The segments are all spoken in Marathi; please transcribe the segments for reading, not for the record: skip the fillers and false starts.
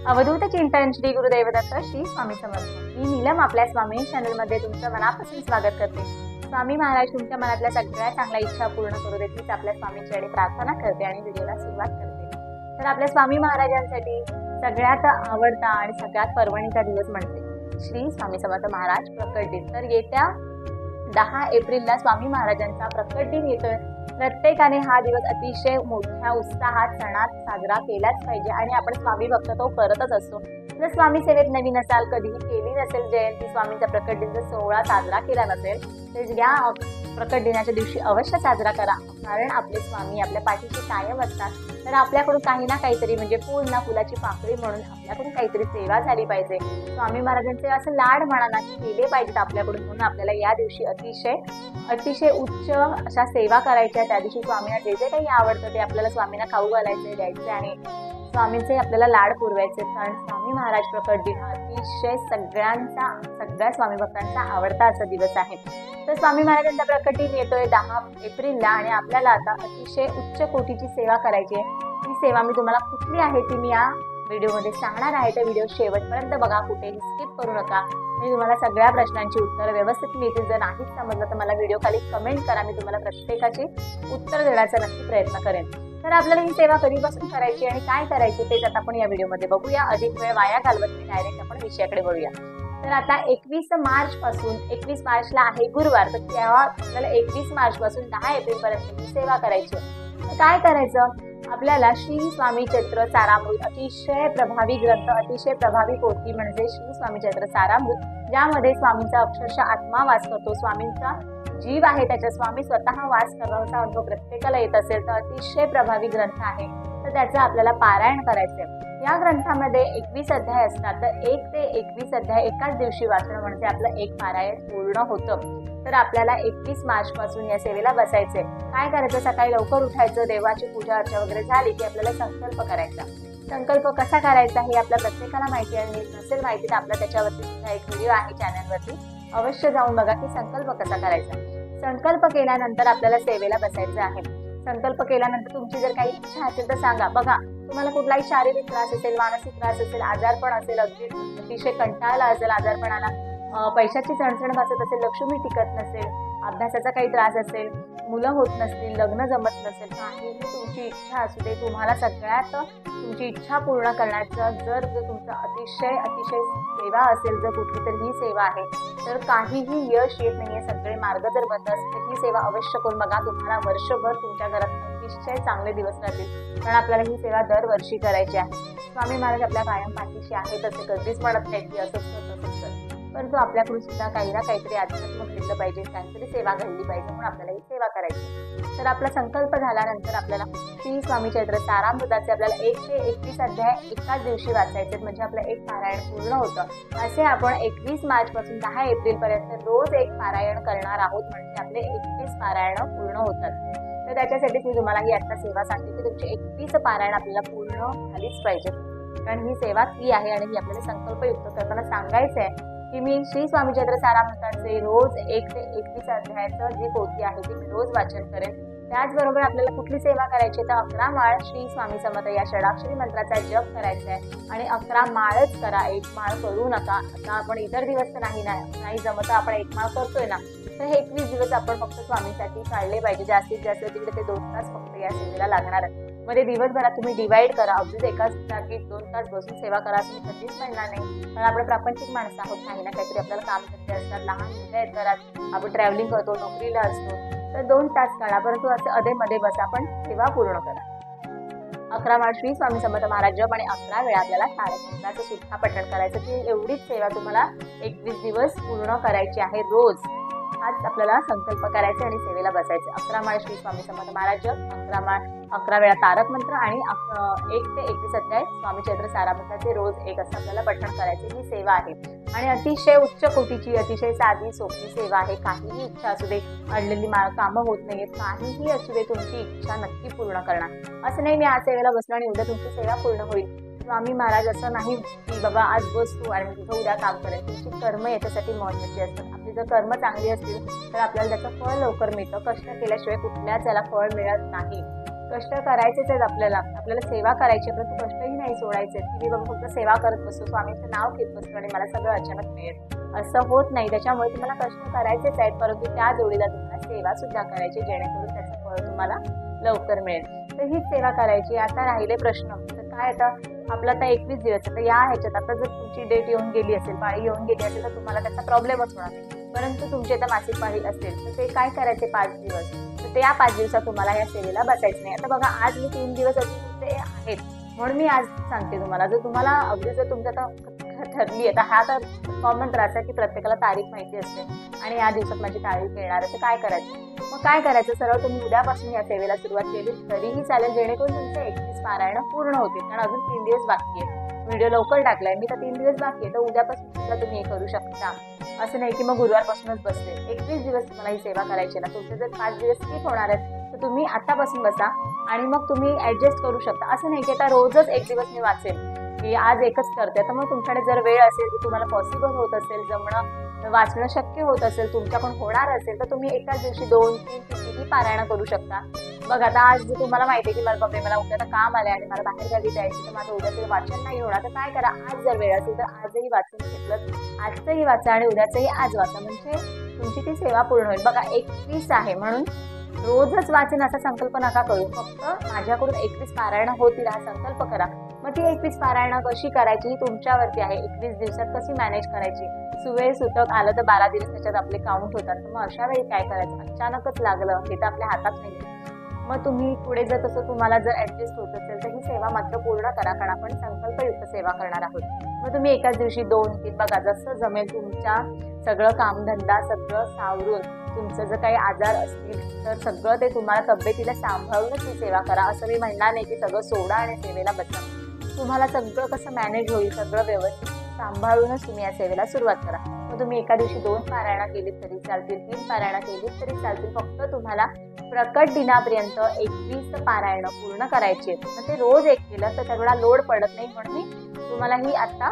अवधूत चिंतन श्री गुरुदेव दत्त श्री स्वामी समर्थ। मी नीलम आपल्या स्वामी चॅनल मध्ये तुमचं मनापासून स्वागत करते। स्वामी महाराज तुमच्या मनातल्या सगळ्या चांगल्या इच्छा पूर्ण करू देतील आपल्या स्वामींकडे प्रार्थना करते आणि व्हिडिओला सुरुवात करते। तर आपल्या स्वामी महाराजांसाठी सगळ्यात आवडता आणि सगळ्यात पर्वणीचा दिवस म्हणते श्री स्वामी समर्थ महाराज प्रकट दिन। तर येत्या 10 एप्रिलला स्वामी महाराजांचा प्रकट दिन येतोय। प्रत्येकाने हा दिवस अतिशय मोठ्या उत्साहात सणात साजरा केलाच पाहिजे आणि आपण स्वामी भक्त तो करतच असतो। जर स्वामी सेवेत नवीन असाल, कधीही केली नसेल जयंती स्वामींचा प्रकट दिन सोहळा साजरा केला नसेल, तर या प्रकट दिनाच्या दिवशी अवश्य साजरा करा। कारण आपले स्वामी आपल्या पाठीशी कायम असतात। तर आपल्याकडून काही ना काहीतरी म्हणजे फूल ना फुलाची पाकळी म्हणून आपल्याकडून काहीतरी सेवा झाली पाहिजे। स्वामी महाराजांचे असं लाड म्हणा केले पाहिजेत आपल्याकडून, म्हणून आपल्याला या दिवशी अतिशय उच्च अशा सेवा करायच्या। त्या दिवशी स्वामींना जे जे काही आवडतं ते आपल्याला स्वामींना खाऊ घालायचे, द्यायचे आणि स्वामींचे आपल्याला लाड पुरवायचे। कारण स्वामी महाराज प्रकट दिन हा अतिशय सगळ्या स्वामी भक्तांचा आवडता असा दिवस आहे। तर स्वामी महाराजांचा प्रकट दिन येतोय 10 एप्रिलला आणि आपल्याला आता अतिशय उच्च कोटीची सेवा करायची आहे। ही सेवा मी तुम्हाला कुठली आहे ती मी या व्हिडिओमध्ये सांगणार आहे। तर व्हिडिओ शेवटपर्यंत बघा, कुठेही स्किप करू नका। मी तुम्हाला सगळ्या प्रश्नांची उत्तर व्यवस्थित मिळतील। जर नाहीच समजलं तर मला व्हिडिओ खाली कमेंट करा, मी तुम्हाला प्रत्येकाची उत्तर देण्याचा नक्की प्रयत्न करेन। तर आपल्याला ही सेवा कधीपासून करायची आणि काय करायची ते आता आपण या व्हिडिओमध्ये बघूया। अधिक वेळ वाया घालवत नाही, डायरेक्ट आपण विषयाकडे वळूया। तर आता 21 मार्च पासून 21 मार्चला आहे गुरुवार, तर तेव्हा आपल्याला 21 मार्च पासून 10 एप्रिल पर्यंत ही सेवा करायची। तर काय करायचं, आपल्याला श्री स्वामी चरित्र सारामृत अतिशय प्रभावी ग्रंथ, अतिशय प्रभावी पोथी म्हणजे श्री स्वामी चरित्र सारामृत, ज्यामध्ये स्वामींचा अक्षरशः आत्मा वास करतो, स्वामींचा जीव आहे त्याच्या स्वामी स्वतः वास करण्याचा अनुभव प्रत्येकाला येत असेल तर अतिशय प्रभावी ग्रंथ आहे। तर त्याचं आपल्याला पारायण करायचंय। या ग्रंथामध्ये 21 अध्याय असतात, तर 1 ते 21 अध्याय एकाच दिवशी वाचणं म्हणजे आपलं एक पारायण पूर्ण होतं। तर आपल्याला 21 मार्च पासून या सेवेला बसायचंय। काय करायचं, सकाळी लवकर उठायचं, देवाची पूजा अर्चा वगैरे झाली की आपल्याला संकल्प करायचा। संकल्प कसा करायचा हे आपल्या प्रत्येकाला माहिती आहे, नसेल माहिती तर आपला त्याच्यावरती सुद्धा एक व्हिडिओ आहे चॅनलवरती, अवश्य जाऊन बघा की संकल्प कसा करायचा। संकल्प केल्यानंतर आपल्याला सेवेला बसायचं आहे। संकल्प केल्यानंतर तुमची जर काही इच्छा असेल तर सांगा। बघा, तुम्हाला कुठलाही शारीरिक त्रास असेल, मानसिक त्रास असेल, आजारपण असेल, अतिशय कंटाळा असेल, आजारपणाला पैशाची चणचण भासत असेल, लक्ष्मी टिकत नसेल, अभ्यासाचा काही त्रास असेल, मुलं होत नसतील, लग्न जमत नसेल, काहीही तुमची इच्छा असू दे, तुम्हाला सगळ्यात तुमची इच्छा पूर्ण करण्याचं जर तुमचं अतिशय सेवा असेल, जर कुठली तरी ही सेवा आहे तर काहीही यश येत नाहीये, सगळे मार्ग जर बंद असतील, ही सेवा अवश्य करून बघा। तुम्हाला वर्षभर तुमच्या घरात अतिशय चांगले दिवस राहतील, कारण आपल्याला ही सेवा दरवर्षी करायची आहे। स्वामी महाराज आपल्या कायम पाठीशी आहेत, असे कधीच म्हणत नाही की असंच कर तसंच कर, परंतु आपल्याकडून सुद्धा काही ना काहीतरी अध्यात्म घडलं पाहिजे, काहीतरी सेवा घडली पाहिजे, म्हणून आपल्याला ही सेवा करायची। तर आपला संकल्प झाल्यानंतर आपल्याला श्री स्वामी चरित्र सारामृताचे आपल्याला 1 ते 21 अध्याय एकाच दिवशी वाचायचे, म्हणजे आपलं एक पारायण पूर्ण होतं। असे आपण 21 मार्च पासून 10 एप्रिल पर्यंत रोज एक पारायण करणार आहोत, म्हणजे आपले 21 पारायण पूर्ण होतात। तर त्याच्यासाठीच मी तुम्हाला ही आता सेवा सांगते की तुमची 21 पारायण आपल्याला पूर्ण झालीच पाहिजे, कारण ही सेवा ती आहे आणि ही आपल्याला संकल्पयुक्त करताना सांगायचं आहे की मी श्री स्वामी चरित्र सारामृताचे रोज 1 ते 21 अध्यायाचं जी पोथी आहे ती मी रोज वाचन करेन। त्याचबरोबर आपल्याला कुठली सेवा करायची तर 11 माळ श्री स्वामी समर्थ या षडाक्षरी मंत्राचा जप करायचा आहे आणि 11 माळच करा, 1 माळ करू नका। आता आपण इतर दिवस तर नाही जमत, आपण 1 माळ करतोय ना, तर हे 21 दिवस आपण फक्त स्वामींसाठी काढले पाहिजे। जास्तीत जास्त तिकडे ते 2 तास फक्त या सेवेला लागणार आहे। मध्ये दिवसभरात तुम्ही डिवाइड करा, अगदीच एकाच जागी 2 तास बसून सेवा करा तुम्ही कधीच म्हणणार नाही, कारण आपण प्रापंचिक माणसं आहोत, काही ना काहीतरी आपल्याला काम करते असतात, लहान मुलं आहेत घरात, आपण ट्रॅव्हलिंग करतो, नोकरीला असतो, तर 2 तास काढा, परंतु असं अधेमध्ये बसा, पण सेवा पूर्ण करा। 11 माळ श्री स्वामी समर्थ महाराज जप आणि 11 वेळा आपल्याला तारक मंत्राचं सुद्धा पठण करायचं। ती एवढीच सेवा तुम्हाला 21 दिवस पूर्ण करायची आहे रोज। हाच आपल्याला संकल्प करायचे आणि सेवेला बसायचे। 11 माळ श्री स्वामी समर्थ महाराज जप, 11 वेळा तारक मंत्र आणि 1 ते 21 अध्याय स्वामी चरित्र सारामृताचे रोज 1 असं आपल्याला पठण करायचे। ही सेवा आहे आणि अतिशय उच्च कोटीची, अतिशय साधी सोपी सेवा आहे। काहीही इच्छा असू दे, अडलेली कामं होत नाहीयेत, काहीही असू दे, तुमची इच्छा नक्की पूर्ण करणार। असं नाही मी आज सेवेला बसलो आणि उद्या तुमची सेवा पूर्ण होईल। स्वामी महाराज असं नाही की बाबा आज बस तू आणि तुझं उद्या काम करेल। तुमची कर्म याच्यासाठी महत्त्वाची असतात। आपली जर कर्म चांगली असतील तर आपल्याला त्याचं फळ लवकर मिळतं। कष्ट केल्याशिवाय कुठल्याच याला फळ मिळत नाही। कष्ट करायचेच आहेत आपल्याला सेवा करायची, परंतु कष्टही नाही सोडायचे की मी बाबा फक्त सेवा करत बसतो, स्वामींचं नाव घेत बसतो आणि मला सगळं अचानक मिळेल, असं होत नाही. त्याच्यामुळे तुम्हाला कष्ट करायचेच आहेत, परंतु त्या जोडीला तुम्हाला सेवा सुद्धा करायची, जेणेकरून त्याचं फळ तुम्हाला लवकर मिळेल. तर हीच सेवा करायची. आता राहिले प्रश्न, तर काय आता आपला आता 21 दिवस, तर या ह्याच्यात आता जर तुमची डेट येऊन गेली असेल, पाळी येऊन गेली असेल, तर तुम्हाला त्याचा प्रॉब्लेमच होणार नाही. परंतु तुमची आता मासिक पाळी असेल तर ते काय करायचे 5 दिवस, तर त्या 5 दिवसात तुम्हाला या सेवेला बसायचं नाही. आता बघा, आज मी 3 दिवस अजून तुमचे आहेत म्हणून मी आज सांगते तुम्हाला. जर तुम्हाला अगदी जर तुमचं आता ठरली आहे, तर हा तर कॉमन त्रास आहे की प्रत्येकाला तारीख माहिती असते आणि या दिवसात माझी तारीख येणार आहे, तर काय करायचं. मग काय करायचं, सरळ तुम्ही उद्यापासून या सेवेला सुरुवात केली तरीही चालेल, जेणेकरून तुमचे 21 पारायण पूर्ण होतील. कारण अजून 3 दिवस बाकी आहेत. व्हिडिओ लवकर टाकलाय मी, तर 3 दिवस बाकी आहे, तर उद्यापासून सुद्धा तुम्ही हे करू शकता. असं नाही की मग गुरुवारपासूनच बसते. 21 दिवस तुम्हाला ही सेवा करायची ना. तुमचे जर 5 दिवस स्किप होणार आहेत तर तुम्ही आतापासून बसा आणि मग तुम्ही ऍडजस्ट करू शकता. असं नाही की आता रोजच एक दिवस मी वाचेल की आज एकच करते. तर मग तुमच्याकडे जर वेळ असेल, की तुम्हाला पॉसिबल होत असेल, जमणं वाचणं शक्य होत असेल, तुमच्याकडून होणार असेल, तर तुम्ही एकाच दिवशी 2, 3 कितीही पारायण करू शकता. बघा, आता आज तुम्हाला माहिती आहे की मला बाबा मला उद्या काम आलंय आणि मला बाहेर गावी जायचं, तर माझं उद्याचं वाचन नाही होणार, तर काय करा, आज जर वेळ असेल तर आजही वाचून घेतलं, आजचंही वाचा आणि उद्याचंही आज वाचा, म्हणजे तुमची ती सेवा पूर्ण होईल. बघा, 21 आहे म्हणून रोजच वाचन असा संकल्प नका करू. फक्त माझ्याकडून 21 पारायण होतील हा संकल्प करा. मग ती 21 पारायण कशी करायची ही तुमच्यावरती आहे. 21 दिवसात कशी मॅनेज करायची. सुवेळ सुतक आलं तर 12 दिवस त्याच्यात आपले काउंट होतात. तर मग अशा वेळी काय करायचं, अचानकच लागलं हे तर आपल्या हातात नाही. मग तुम्ही पुढे जर तसं तुम्हाला जर ऍडजस्ट होत असेल तर ही सेवा मात्र पूर्ण करा, कारण आपण संकल्पयुक्त सेवा करणार आहोत. मग तुम्ही एकाच दिवशी 2, 3 बघा, जसं जमेल तुमच्या सगळं कामधंदा सगळं सावरून, तुमचं जर काही आजार असतील तर सगळं ते तुम्हाला तब्येतीला सांभाळूनच ही सेवा करा. असं मी म्हणणार नाही की सगळं सोडा आणि सेवेला बसा. तुम्हाला सगळं कसं मॅनेज होईल, सगळं व्यवस्थित सांभाळूनच तुम्ही या सेवेला सुरुवात करा. मग तुम्ही एका दिवशी 2 पारायणा केलीत तरी चालतील, 3 पारायणा केलीत तरी चालतील. फक्त तुम्हाला प्रकट दिनापर्यंत 21 पारायण पूर्ण करायची आहेत. मग ते रोज एक केलं तर तेवढा लोड पडत नाही, म्हणून मी तुम्हाला ही आता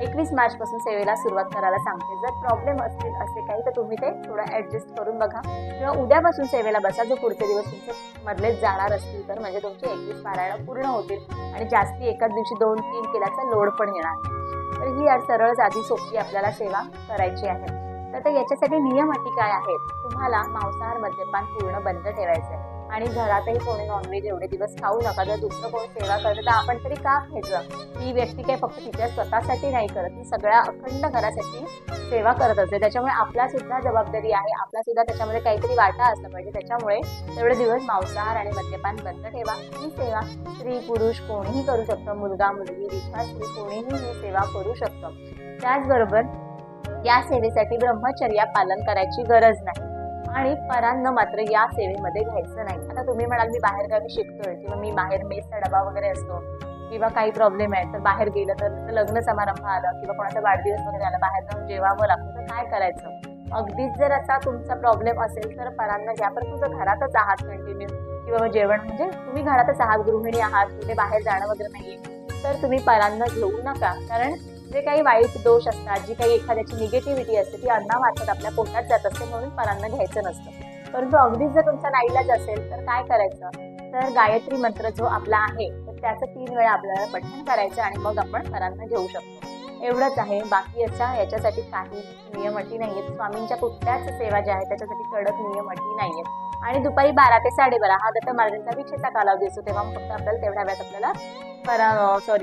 21 मार्च पासून सेवेला सुरुवात करायला सांगते. जर प्रॉब्लेम असतील असे काही तर तुम्ही ते थोडं ऍडजस्ट करून बघा, किंवा उद्यापासून सेवेला बसा. जो पुढचे दिवस तुमचे मधलेच जाणार असतील तर म्हणजे तुमचे 21 पारायण पूर्ण होतील आणि जास्ती एकाच दिवशी 2, 3 केल्याचा लोड पण येणार नाही. तर ही सरळ साधी सोपी आपल्याला सेवा करायची आहे. तर याच्यासाठी नियम अटी काय आहेत, तुम्हाला मांसाहार मद्यपान पूर्ण बंद ठेवायचं आहे आणि घरातही कोणी नॉनव्हेज एवढे दिवस खाऊ नका. जर दुसरं कोणी सेवा करतं तर आपण तरी का खायचं. ती व्यक्ती काही फक्त तिच्या स्वतःसाठी नाही करत, ती सगळ्या अखंड घरासाठी सेवा करत असते. त्याच्यामुळे आपला सुद्धा जबाबदारी आहे, आपला सुद्धा त्याच्यामध्ये काहीतरी वाटा असला पाहिजे. त्याच्यामुळे तेवढे दिवस मांसाहार आणि मद्यपान बंद ठेवा. ही सेवा स्त्री पुरुष कोणीही करू शकतं, मुलगा मुलगी रिक्षा स्त्री कोणीही ही सेवा करू शकतं. त्याचबरोबर या सेवेसाठी ब्रह्मचर्या पालन करायची गरज नाही आणि परान्न मात्र या सेवेमध्ये घ्यायचं नाही. आता तुम्ही म्हणाल मी बाहेर गावी शिकतोय किंवा मी बाहेर मेसचा डबा वगैरे असतो किंवा काही प्रॉब्लेम आहे, तर बाहेर गेलं तर लग्न समारंभ आलं किंवा कोणाचा वाढदिवस वगैरे आला, बाहेर जाऊन जेवावं लागतं, तर काय करायचं. अगदीच जर असा तुमचा प्रॉब्लेम असेल तर परान्न घ्या, पण तुमचं घरातच आहात कंटिन्यू किंवा जेवण म्हणजे तुम्ही घरातच आहात, गृहिणी आहात, कुठे बाहेर जाणं वगैरे नाहीये, तर तुम्ही परान्न घेऊ नका. कारण जे काही वाईट दोष असतात, जी काही एखाद्याची निगेटिव्हिटी असते ती अन्नामार्फत आपल्या पोटात जात असते, म्हणून परान्न घ्यायचं नसतं. परंतु अगदीच जर तुमचा नाईलाज असेल तर काय करायचं, तर गायत्री मंत्र जो आपला आहे तर त्याचं 3 वेळा आपल्याला पठण करायचं आणि मग आपण परान्न घेऊ शकतो. एवढंच आहे. बाकी याच्यासाठी काही नियम अटी नाहीयेत. स्वामींच्या कुठल्याच सेवा ज्या आहेत त्याच्यासाठी कडक नियम अटी नाहीयेत. आणि दुपारी 12 ते 12:30 हा दत्त महाराजांचा दीक्षेचा कालावधी असतो, तेव्हा फक्त आपल्याला तेवढ्या वेळात आपल्याला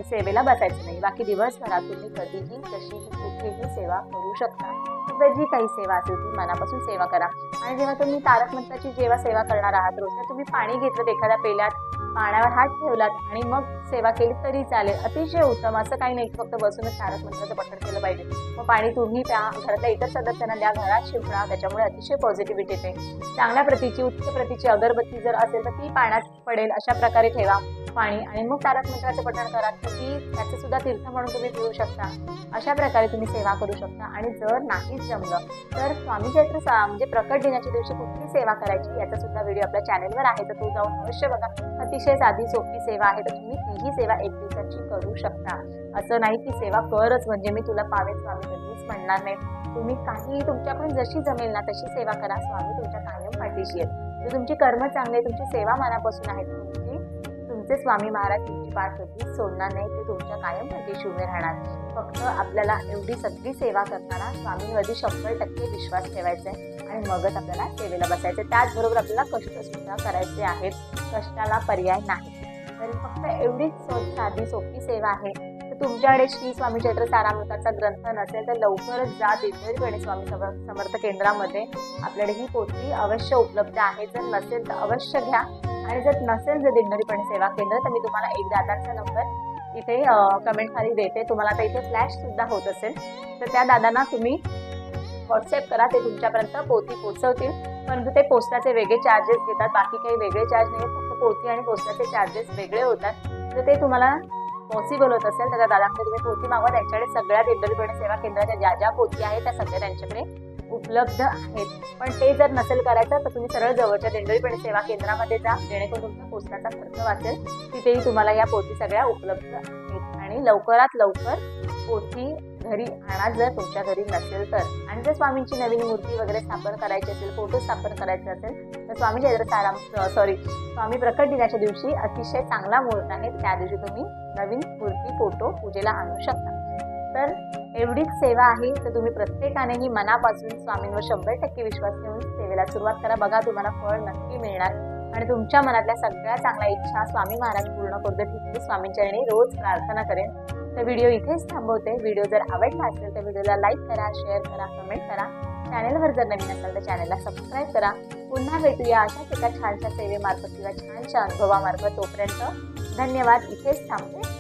सेवेला बसायचं नाही. बाकी दिवसभरात तुम्ही कधीही कशीही कुठेही सेवा करू शकता. जी काही सेवा असेल ती मनापासून सेवा करा. आणि जेव्हा तुम्ही तारक मंत्राची जेव्हा सेवा करणार आहात रोज, तर तुम्ही पाणी घेतलं एखाद्या पेल्यात, पाण्यावर हात ठेवलात आणि मग सेवा केली तरी चालेल, अतिशय उत्तम. असं काही नाही फक्त बसूनच तारक मंत्राचं पठण केलं पाहिजे. मग पाणी तुम्ही प्या, घरातल्या इतर सदस्यांना द्या, घरात शिंपडा, त्याच्यामुळे अतिशय पॉझिटिव्हिटी येते. चांगल्या प्रतीची उच्च प्रतीची अगरबत्ती जर असेल तर ती पाण्यात पडेल अशा प्रकारे ठेवा पाणी आणि मग तारक मंत्राचं पठण करा, तर ती त्याचं सुद्धा तीर्थ म्हणून तुम्ही पिऊ शकता. अशा प्रकारे तुम्ही सेवा करू शकता. आणि जर नाहीच जमलं तर स्वामी चैत्र म्हणजे प्रकट दिनाच्या दिवशी कुठली सेवा करायची याचा सुद्धा व्हिडिओ आपल्या चॅनलवर आहे, तर तो जाऊन अवश्य बघा. अतिशय साधी सोपी सेवा आहे, तर तुम्ही तीही सेवा 1 दिवसाची करू शकता. असं नाही की सेवा करच म्हणजे मी तुला पावेल स्वामी कधीच म्हणणार नाही. तुम्ही काही तुमच्याकडून जशी जमेल ना तशी सेवा करा, स्वामी तुमच्या कायम पाठीशी आहेत. जर तुमची कर्म चांगली, तुमची सेवा मनापासून आहे, तुमचे स्वामी महाराज तुमची पाठ कधीच सोडणार नाही, ते तुमच्या कायम पाठीशी उभे राहणार. फक्त आपल्याला एवढी सगळी सेवा करताना स्वामींवरती 100% विश्वास ठेवायचा आहे आणि मगच आपल्याला सेवेला बसायचं. त्याचबरोबर आपल्याला कष्ट सुद्धा करायचे आहेत, कष्टाला पर्याय नाही. तरी फक्त एवढीच साधी सोपी सेवा आहे. तर तुमच्याकडे श्री स्वामी चरित्र सारामृताचा ग्रंथ नसेल तर लवकरच जा दिंडोरीपेठ स्वामी समर्थ केंद्रामध्ये, आपल्याकडे ही पोथी अवश्य उपलब्ध आहे. जर नसेल तर अवश्य घ्या. आणि जर नसेल जर दिंडोरीपेठ सेवा केंद्र, तर मी तुम्हाला एक दादांचा नंबर इथे कमेंट खाली देते. तुम्हाला आता इथे फ्लॅश सुद्धा होत असेल तर त्या दादांना तुम्ही व्हॉट्सअप करा, ते तुमच्यापर्यंत पोथी पोहोचवतील. परंतु ते पोस्टाचे वेगळे चार्जेस घेतात, बाकी काही वेगळे चार्ज नाही. फक्त पोथी आणि पोस्टाचे चार्जेस वेगळे होतात. जर ते तुम्हाला पॉसिबल होत असेल तर त्या दादांकडे तुम्ही पोथी मागवा. त्यांच्याकडे सगळ्या दिंडोरीपेठ सेवा केंद्राच्या ज्या ज्या पोथी आहेत त्या सगळ्या त्यांच्याकडे उपलब्ध आहेत. पण ते जर नसेल करायचं तर तुम्ही सरळ जवळच्या दिंडोरीपेठ सेवा केंद्रामध्ये जा, जेणेकरून तुमचा पोस्टाचा खर्च वाचेल. तिथेही तुम्हाला या पोथी सगळ्या उपलब्ध आहेत. आणि लवकरात लवकर पोथी घरी आणा जर तुमच्या घरी नसेल तर. आणि जर स्वामींची नवीन मूर्ती वगैरे स्थापन करायची असेल, फोटो स्थापन करायचे असेल तर स्वामी प्रकट दिनाच्या दिवशी अतिशय चांगला मुहूर्त आहे. त्या दिवशी तुम्ही नवीन मूर्ती फोटो पूजेला आणू शकता. तर एवढीच सेवा आहे. तर तुम्ही प्रत्येकानेही मनापासून स्वामींवर 100% विश्वास ठेवून सेवेला सुरुवात करा. बघा तुम्हाला फळ नक्की मिळणार आणि तुमच्या मनातल्या सगळ्या चांगल्या इच्छा स्वामी महाराज पूर्ण करू देत. मी स्वामींचरणी रोज प्रार्थना करेन. तर व्हिडिओ इथेच थांबवते. व्हिडिओ जर आवडला असेल तर व्हिडिओला लाईक करा, शेअर करा, कमेंट करा. चॅनलवर जर नवीन असाल तर चॅनलला सबस्क्राईब करा. पुन्हा भेटूया अशाच एका छानशा सेवेमार्फत किंवा छानशा अनुभवामार्फत. तोपर्यंत धन्यवाद. इथेच थांबते.